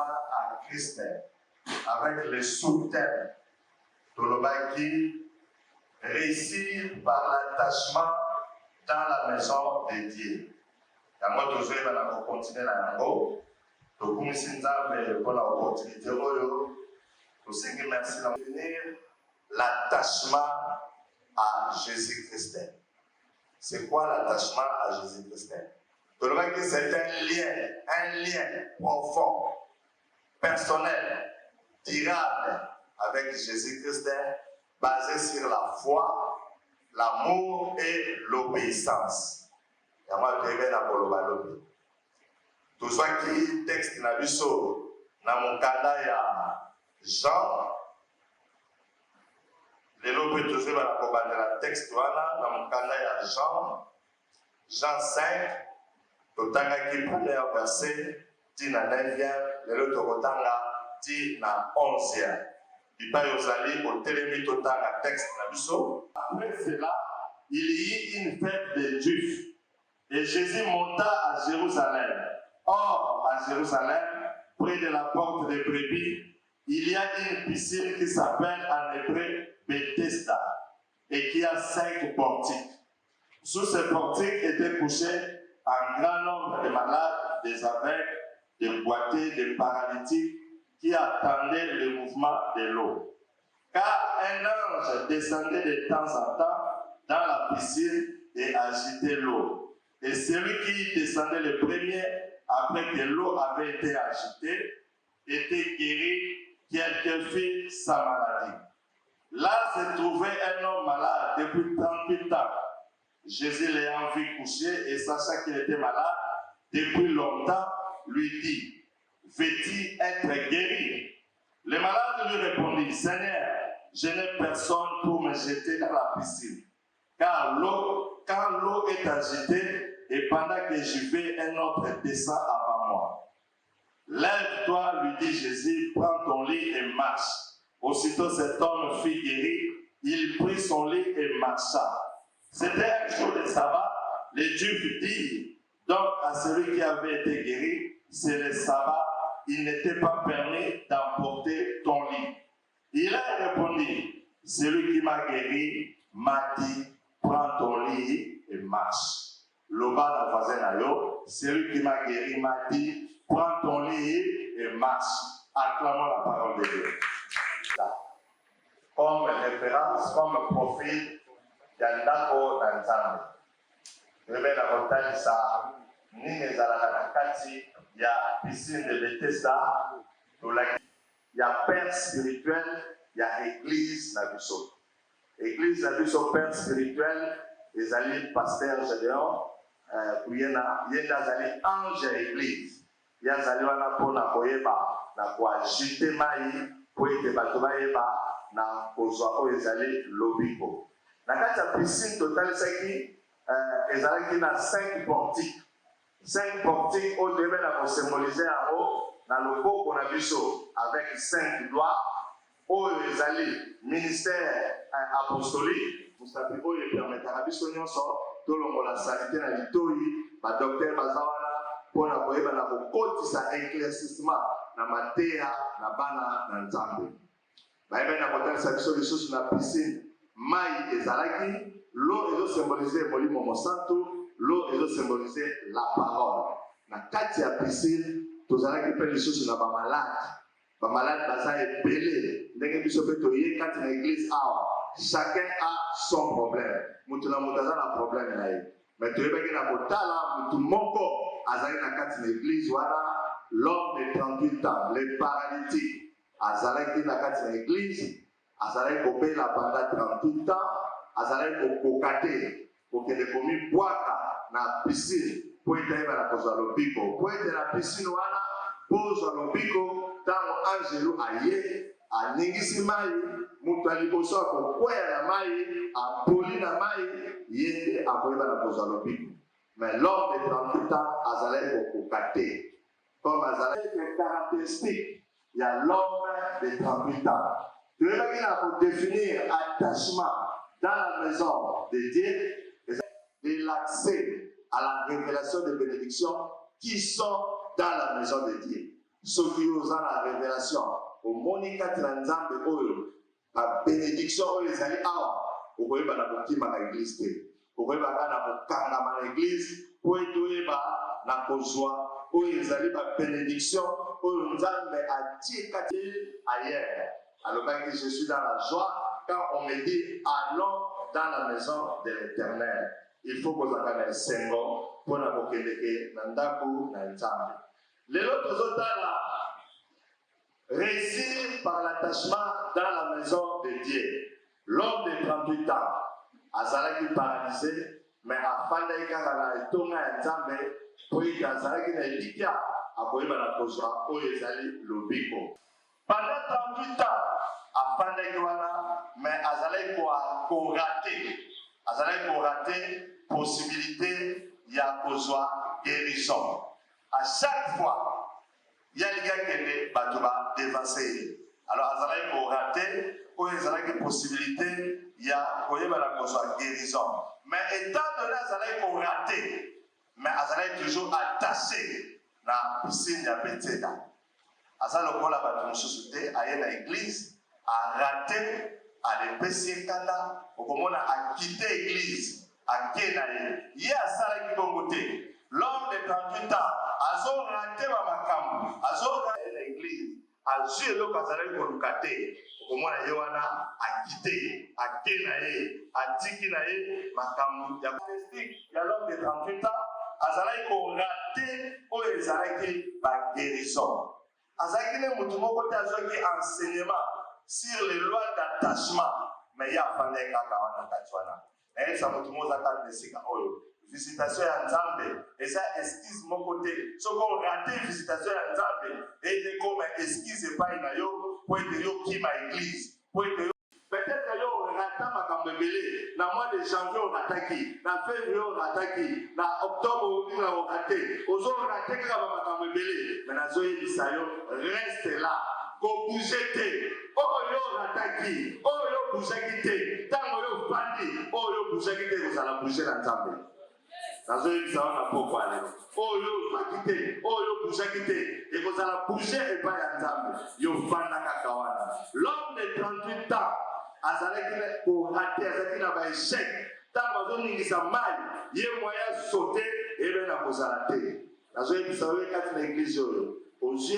à Christ avec le sous-thème de l'Obaki, réussir par l'attachement dans la maison de Dieu. Et moi, toujours, je vais continuer à l'ango. Donc, comme si nous avons l'opportunité, je merci de finir l'attachement à Jésus-Christ. C'est quoi l'attachement à Jésus-Christ? C'est un lien profond, personnel, durable avec Jésus-Christ, basé sur la foi, l'amour et l'obéissance. Et moi, je vais vous tout ça qui texte na biso na mokanda ya Jean. Lelo pe toujours ba ko bandela texte wana na mokanda ya Jean 5 totanga ki premier verset ti na 9e, lelo tokotanga ti na 11e. Ipa yozali au telemi totanga texte na biso. Après cela, il y eut une fête des Juifs et Jésus monta à Jérusalem. Or, à Jérusalem, près de la porte des brebis, il y a une piscine qui s'appelle en hébreu Bethesda et qui a 5 portiques. Sous ces portiques étaient couchés un grand nombre de malades, des aveugles, des boiteux, des paralytiques qui attendaient le mouvement de l'eau. Car un ange descendait de temps en temps dans la piscine et agitait l'eau. Et celui qui descendait le premier, après que l'eau avait été agitée, était guéri, quelle que fût sa maladie. Là se trouvait un homme malade depuis 38 ans. Jésus l'ayant vu coucher et sachant qu'il était malade depuis longtemps, lui dit: veux-tu être guéri? Le malade lui répondit: Seigneur, je n'ai personne pour me jeter dans la piscine. Car quand l'eau est agitée, et pendant que j'y vais, un autre descend avant moi. Lève-toi, lui dit Jésus, prends ton lit et marche. Aussitôt cet homme fut guéri, il prit son lit et marcha. C'était un jour de sabbat. Les Juifs dirent donc à celui qui avait été guéri: c'est le sabbat, il n'était pas permis d'emporter ton lit. Il a répondu: celui qui m'a guéri m'a dit, prends ton lit et marche. Loba la voisin ayo, celui qui m'a guéri m'a dit, prends ton lit et marche. Acclamons la parole de Dieu. Comme référence, comme profil, Yandako Nanzambe. Je vais la montagne ça, Ninezala Kati, il y a piscine de Bethesda, il y a père spirituel, il y a église Nabuso. Église Nabuso, père spirituel, les alliés pasteur Gédéon. Il y a ange à l'église. Il y a des gens qui ont agité maï pour être battu na kozwa ezali lobiko. Na kati ya piscine totale saki ezalaki na 5 portiques. 5 portiques au début na symboliser en haut na loboko na biso avec 5 doigts. Oyo ezali ministère apostolique. Vous savez oyo permettra biso nyonso tolongola sanité na litoi ba docteur bazawana pona koyeba na kokotisa éclaircissement na mateya na bana na Nzambe. Baebe na kotalisa biso lisusu na piscine mai ezalaki, l'eau ezo symboliser molimo mosantu, l'eau ezo symboliser la parole. Na kati ya piscine tozalaki pe lisusu na bamalade baza ebele ndenge biso pe toye kati na église awa. Chacun a son problème. Mutuna mutaza na problème na ye. Mais tu veux na motala mutu moko azali na kati na église wana, l'homme de 38 ans, le paralytique azalaki na kati na église, azalaki kopela pendant 38 ans, azalaki kokokate kokende komi bwaka na piscine po ete na kozwa lobiko. Po ete na piscine wana pozwa lobiko tango angelo aye aningisi mai mutu aliboso akokwea na mai apoli na mai yende akoyeba na kozwa lobiko. Mais l'homme de 38 ans azalaki kokokate comme azalaki caractéristique. Il y a l'homme de 38 ans. Tu veux bien définir attachement dans la maison de Dieu et l'accès à la révélation des bénédictions qui sont dans la maison de Dieu. soki oza na révélation omoni kati na nzambe oyo babénédiction oyo ezali awa okoyeba na kokima na église te okoyeba kaka na kokangama na église po ete oyeba na kozwa oyo ezali babénédiction oyo nzambe atie kati ailleurs. Alobaki je suis dans la joie quand on me dit allons dans la maison de l'Éternel. Il faut kozala na esengo mpona kokendeke na ndako na nzambe. Lelo tozotala réussir par l'attachement dans la maison de Dieu. L'homme de 38 ans azalaki paralysé mais afandaki kaka na etonga ya nzambe po ete azalaki na elikya akoyeba na kozwa oyo ezali lobiko. Pendant 38 ans afandaki wana mais azalaki korate possibilité ya kozwa guérison. À chaque fois il y a des gars qui ont dévancé. Alors azalaki korate oyo ezalaki possibilité ya koyeba na kozwa guérison. Mais étant donné azalaki korate mais azalaki toujours attaché na piscine ya Bethesda. Aza lokola bato mosusu te aye na église arate alepesi kanda okomona akite église ake na ye asalaki bongo te. L'homme de 38 ans azorate bamakambo azorate na église azwi eloko azalaki koluka te okomona ye wana akite ake na ye atiki na ye makambo ya mystique ya l'homme de 38 ans azalaki korate oyo ezalaki baguérison. Azalaki ne mutu moko te azwaki enseignement sur les lois d'attachement mais ye afandaki kaka wana kati wana nayebisa mutu moko oza kati na esika oyo visitation ya nzambe eza esquisse moko te soki orate visitation ya nzambe ete koma esquisse epai na yo po ete yo kima église po ete yo peut-être yo orata makambo ebele na mois de janvier orataki na février orataki na octobre olinga orate ozorate kaka bamakambo ebele mais nazoyebisa yo reste là kobouge te oyo orataki oyo obougeaki te ntango yo ofandi oyo obougeaki te kozala bouge na nzambe. Nazoyebisa wana poko alelo oyo ofaki te oyo obougeaki te ekozala bouge epai ya nzambe yo fanda kaka wana. L'homme de 38 ans azalaki korate azalaki na baéchec ntango azoningisa mai ye moya sote ebe na kozala te. Nazoyebisa oyo kati na église oyo ozwi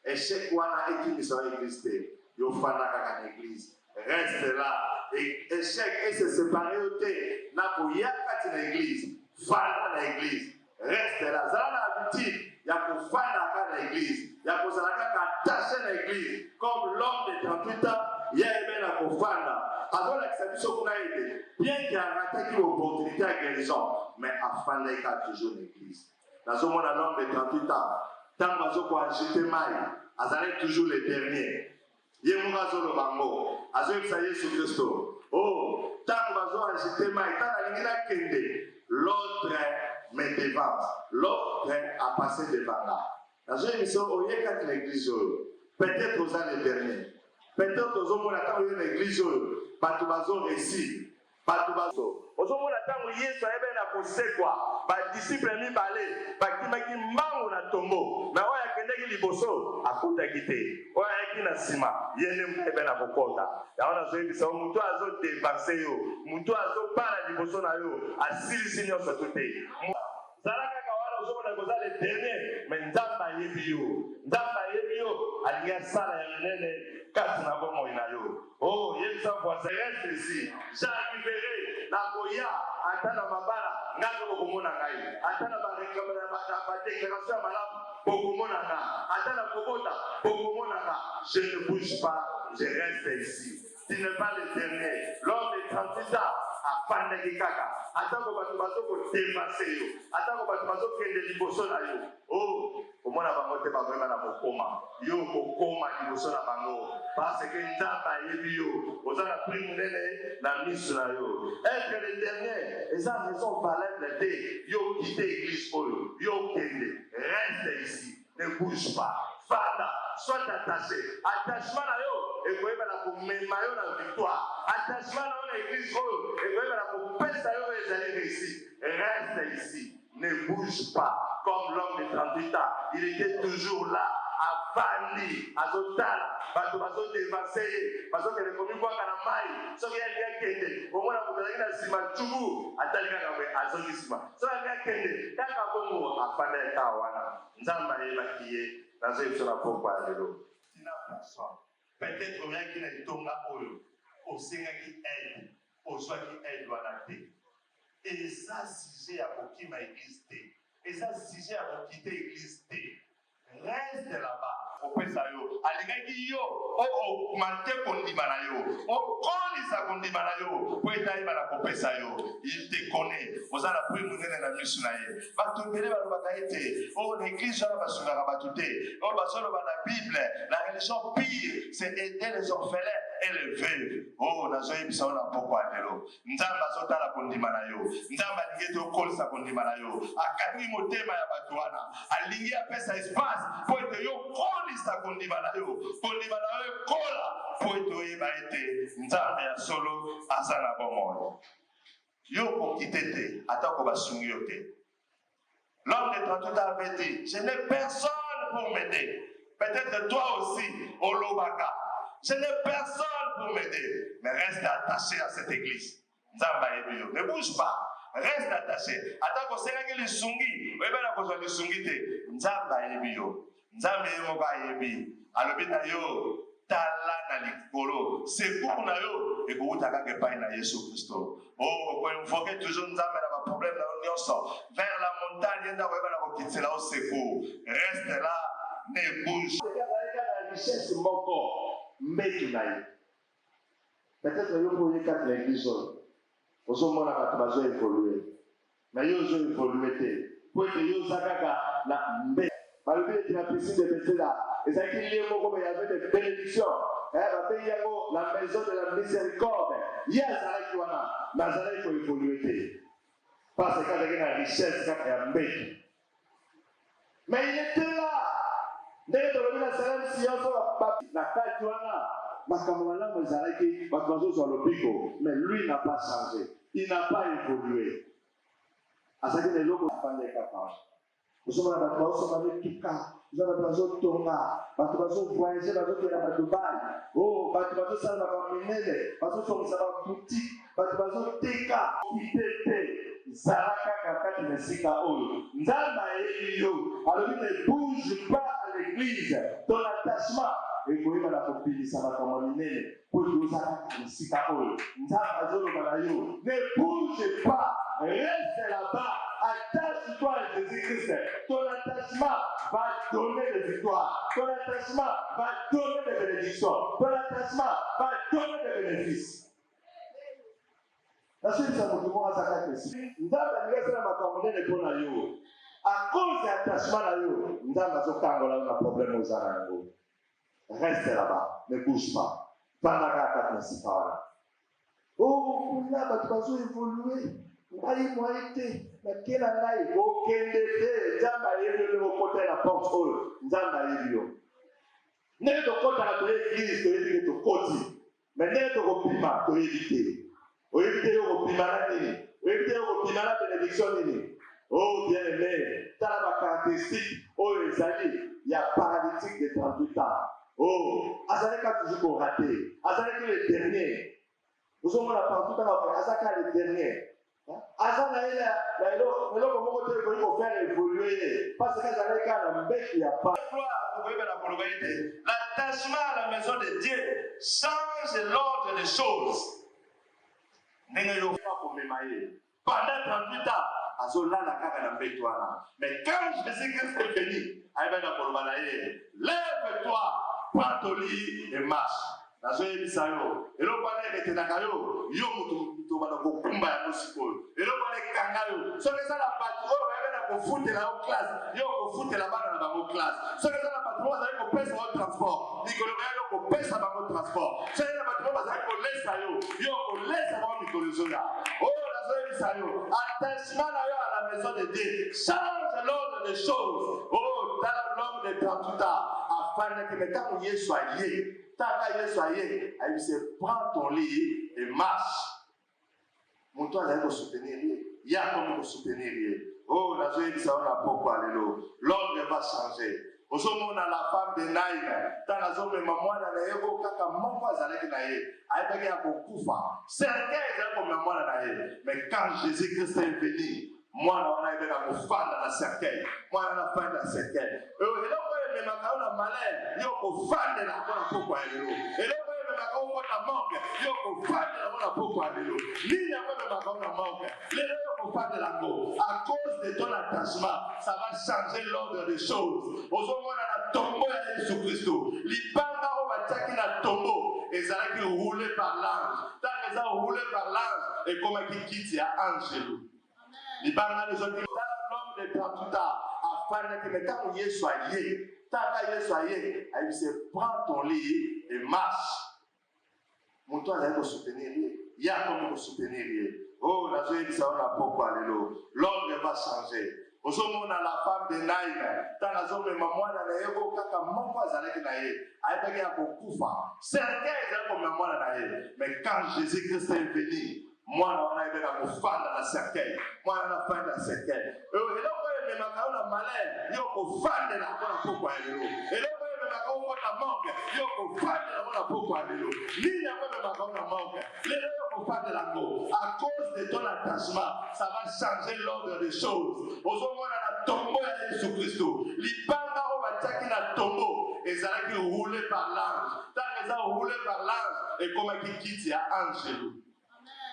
échec wana ekimisa wa église te yo fanda kaka na église reste là. Échec et se séparer te na koya kati na église fanda na église reste là. Zala na habitude ya kofanda kaka na église ya kozala kaka attaché na église comme l'homme de 38 ans ye ebe na kofanda azolakisa biso kuna ete bien ke arataki l'opportunité ya guérison mais afandaki kaka toujours na église. Nazomona l'homme de 38 ans ntango azokoagite mai azalaki toujours le dernier ye moko azoloba ngo azoyebisa Yesu Kristo ntango bazoagite mai ntango alingi nakende l'autre me devance l'autre a passé devant là. Nazoyebisa oyekaki na église oyo peut-être oza le dernier peut-être ozomona ntango oye na église oyo bato bazoréussir bato ozomona ntango Yesu ayebe na kosekwa badisiple mibale bakimaki mbangu na tombo na oyo akendeki liboso akutaki te oyo ayaki na nsima ye nde ayebe na kokota yango nazoyebisa moto azodevanse yo moto azobala liboso na yo asilisi nyonso to te zala kaka wana ozomona koza le dernier mais nzambe ayebi yo nzambe ayebi yo alingi asala ya minene kati na bomoi na yo yebisa voisin reste ici j'arriverai na koya ata na mabala ngai bokomona ngai ata na badéclaration ya malamu bokomona nga ata na kobota bokomona nga je ne bouge pas je reste ici. Tu n'es pas le dernier. L'homme de 38 ans afandaki kaka atako bato bazokodevase yo atako bato bazokende liboso na yo omona bango te bakoyeba na kokoma yo kokoma liboso na bango parce que nzambe ayebi yo oza na prix monene na miso na yo. Être le dernier eza raison valable te yo kite église oyo yo kende reste ici ne bouge pas fanda sois attaché attachement na yo ekoyeba na komema yo na victoire attachement na yo na église oyo ekoyeba na kopesa yo ezali réussi. Reste ici ne bouge pas comme l'homme de 38 ans il était toujours là avandi azotala bato bazodevanse ye bazokende komibwaka na mai soki alingi akende omona moto azalaki na nsima tubu atali kaka boye azoki nsima soki alingi akende kaka bongo afanda ye kaka wana nzambe ayebaki ye nazoyi biso na pokwa ya lelo tina personne peut-être oyaki na etonga oyo osengaki aide ozwaki aide wana te eza sujet ya kokima église te eza sujet ya kokite église te reste là-bas opesa yo alingaki yo okomante kondima na yo okolisa kondima na yo po etayeba na kopesa yo il te connaît oza na prix monene na miso na ye bato ebele balobaka ete na église wana basungaka bato te oyo bazoloba na bible la religion pire c'est aider les orphelins et les veuves nazoyebisa yo na pokwa ya lelo nzambe azotala kondima na yo nzambe alingi ete okolisa kondima na yo akangi motema ya bato wana alingi apesa espace po ete yo kolisa kondima na yo kondima na yo ekola po ete oyeba ete nzambe ya solo aza na bomoi yo kokite te atako basungi yo te. L'homme de 38 ans avait dit je n'ai personne pour m'aider. Peut-être toi aussi olobaka je n'ai personne pour m'aider, mais reste attaché à cette église. Ne bouge pas, reste attaché. Attends qu'on s'est réglé les sungi, oui, ben on a les sungi te. Nzamba ebio, nzamba emoba ebi. Alobina yo, tala na likolo. C'est pour na yo et pour utaka ke pa na Yesu Christo. Pour invoquer toujours nzamba na ba problème na nyonso vers la montagne nda weba na kokitela au secours. Reste là, ne bouge. La richesse moko. Peut-être que vous pouvez faire l'église. Vous avez évolué. Mais vous avez évolué. Pour que vous ayez malgré la piscine de Bethesda, et ça qui y avait des bénédictions. La maison de la miséricorde. Hier, il faut évoluer. Parce qu'il y a une richesse qui est en bête. Mais il était là. Dès que tu as la science, la carte, mais lui n'a pas changé. Il n'a pas évolué. À ce que les locaux ne sont pas nous sommes à la base, nous sommes nous sommes à la base, nous sommes voyager, nous sommes à Dubaï. Oh, nous sommes à la minelle, nous sommes à la boutique, nous sommes à Teka, ITT, Zaraka, Kaka, Nesika, Oyo. Nzamba et Yo. Alors, il ne bouge pas à l'église. Ton attachement. Et vous voyez, la copine, ça va comme minelle. Pour nous, Zaraka, Nesika, Oyo. Nzamba, Zolo, Malayo. Ne bouge pas. Reste là-bas. Attache-toi à Jésus-Christ. Ton attachement va donner des victoires. Ton attachement va donner des bénédictions. Ton attachement va donner des bénéfices. La suite, ça vous demande à sa question. Nous avons dit que ça va être à cause de l'attachement à yo, nous avons un problème aux Arabes. Reste là-bas, ne bouge pas. Pendant la principale. Oh, là, tu vas évoluer. Ngai moite na kila ngai okendete nzamba yebyo lokota la porte oyo nzamba yebyo ne to kota la église to yebyo to koti mais ne to kopima to yebite oyebite yo kopima na nini oyebite yo kopima na bénédiction nini oh bien aimé tala ba caractéristique oyo ezali ya paralytique de 38 ans oh azaleka toujours raté azaleka le dernier nous sommes là partout dans azaka le dernier. Azana il faut faire évoluer parce que il n'y a pas. L'attachement à la maison de Dieu change l'ordre des choses. Pendant 38 ans, mais quand Jésus-Christ est venu, lève-toi, prends ton lit et marche. Nazoyebisa yo eloko wana emetenaka yo yo mutu bana kokumba ya mosikoyo eloko wana ekanga yo soki eza na bato oyo bayebi na kofutela yo classe yo kofutela bana na bango classe soki eza na bato oyo bazali kopesa yo transport mikolo ya yo kopesa bango transport soki eza na bato oyo bazali kolesa yo kolesa bango mikolo ezoya oyo nazoyebisa yo attachement na yo à la maison de Dieu change l'ordre des choses oh tala l'homme de 38 ans afin que metango Yesu aye Tata Yesu aye, il se prend ton lit et marche. Mon toit là, il faut soutenir. Il y a comme il faut soutenir. Oh, la joie dit ça, on a beaucoup allé l'homme va changer. Osomona la femme de Naïm, Tanazome Mamouana Naïbo, Kaka Mokwa Zalek Naïe, Aïbaki Akokufa, cercueil comme Mamouana Naïe. Mais quand Jésus-Christ est venu, moi, on a été à faire la cercueil, moi, on a fait la cercueil. Et là, on a malheur, il y a un fan de la pourquoi elle est. Et là, on a manque, il y a un fan de la pourquoi elle est. L'île a un manque, les gens fan de la peau. À cause de ton attachement, ça va changer l'ordre des choses. Aujourd'hui, on a tombé à Jésus-Christ. L'Ipanga, on va dire qu'il a tombé. Et ça a été roulé par l'ange. Tant que ça a roulé par l'ange, et comme il quitte, il y a Angelo. L'Ipanga, les autres, l'homme de tout afin que maintenant, il soit lié. Tant qu'il soit lié, il se prend ton lit et marche. Mon toit, il va soutenir. Il y a comme soutenir. Oh, la joie, ça on a pourquoi l'ordre va changer. Aujourd'hui, on a la femme de Naïm. Tant la zone de maman, elle a eu kaka mokwa zalek naïe. Aïe, a kokufa. Cercueil, comme maman naïe. Mais quand Jésus-Christ est venu, moi, on a eu la koufan dans la cercueil. Moi, on a fait la cercueil. Et là, on a eu malheur. Il y a koufan de la pourquoi elle est. Et là, on a manque. Il y a koufan de la pourquoi elle est. L'île a un manque. Les gens de la peau. À cause de ton attachement, ça va changer l'ordre des choses. Aujourd'hui, on a tombé à Jésus-Christ. L'Ipanga, on va dire qu'il a tombé. Et ça a été roulé par l'ange. Tant que ça a roulé par l'ange, et comme il quitte, il y a Angelo.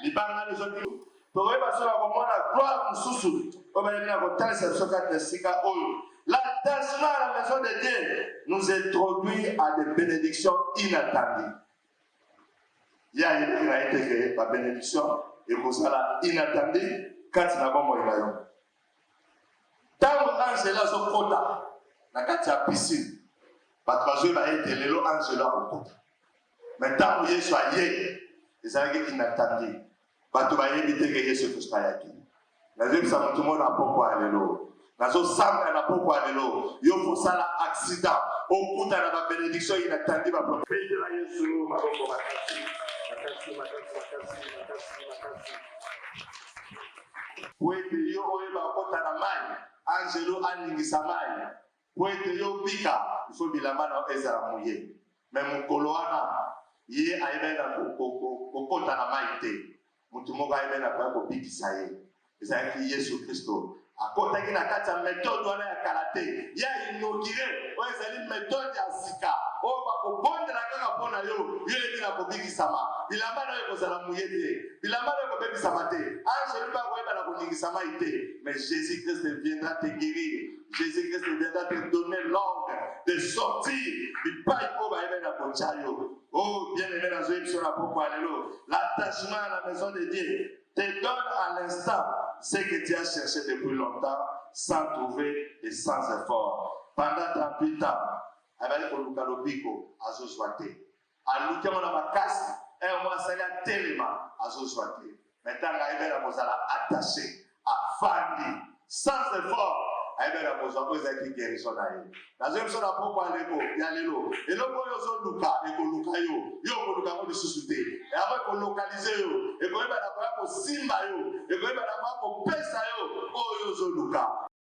L'Ipanga, les autres. Pour eux, parce que la gloire nous sous. Comme elle a dit, c'est ce qu'a dit. L'attachement à la maison de Dieu nous introduit à des bénédictions inattendues. Il y a une qui a été créée par bénédiction et pour ça, inattendue, quand il n'a pas moyen. Tant que Angela se quota, la piscine, parce que je vais être le Angela au quota. Mais tant que je suis allé, c'est inattendu. Parce que je vais éviter que je sois fait. La deuxième, ça tout le monde a pourquoi aller là. La deuxième, ça n'a pourquoi aller là. Il faut ça l'accident. Au coup de la bénédiction inattendue, va profiter de Jésus. Poete yo oyeba kota na mai, Angelo aningisa mai. Poete yo bika, il faut bilamba na ezala muye. Mais mukolo wana, ye ayebena kota na mai te. Mutu moko ayebena kwa bikisa ye. Ezalaki Yesu Kristo. Akota ki na kati ya méthode wana ya karate. Ya inauguré, o ezali méthode ya sika. O bakobondela kaka mpona yo, yo yebi na kobikisama. Bilamba na yo kozala muye te. Bilamba na yo kobebisama te. Angelo mpe akoyeba na koningisama te. Mais Jésus-Christ viendra te guérir. Jésus-Christ viendra te donner l'ordre de sortir du paille au baïbe na kochayo. Oh, bien-aimé dans une émission, pourquoi alléluia. L'attachement à la maison de Dieu te donne à l'instant ce que tu as cherché depuis longtemps, sans trouver et sans effort. Pendant 38 ans, avec le Lukalobiko, à Zoswate. À l'outil, on a ma casse, et on va s'aller à Téléma, à Zoswate. Maintenant, on va attaché à Fandi, sans effort. Aïe, la pose qui guérison d'ailleurs. La deuxième chose, pourquoi il y a l'élo. Et là, quand ils ont Luka, et qu'on Luka yo, yo, Luka, on le suscité. Et après, qu'on localise yo, et qu'on va d'abord pour Simba yo, et qu'on va d'abord pour Pesa yo, oh, yo, Luka.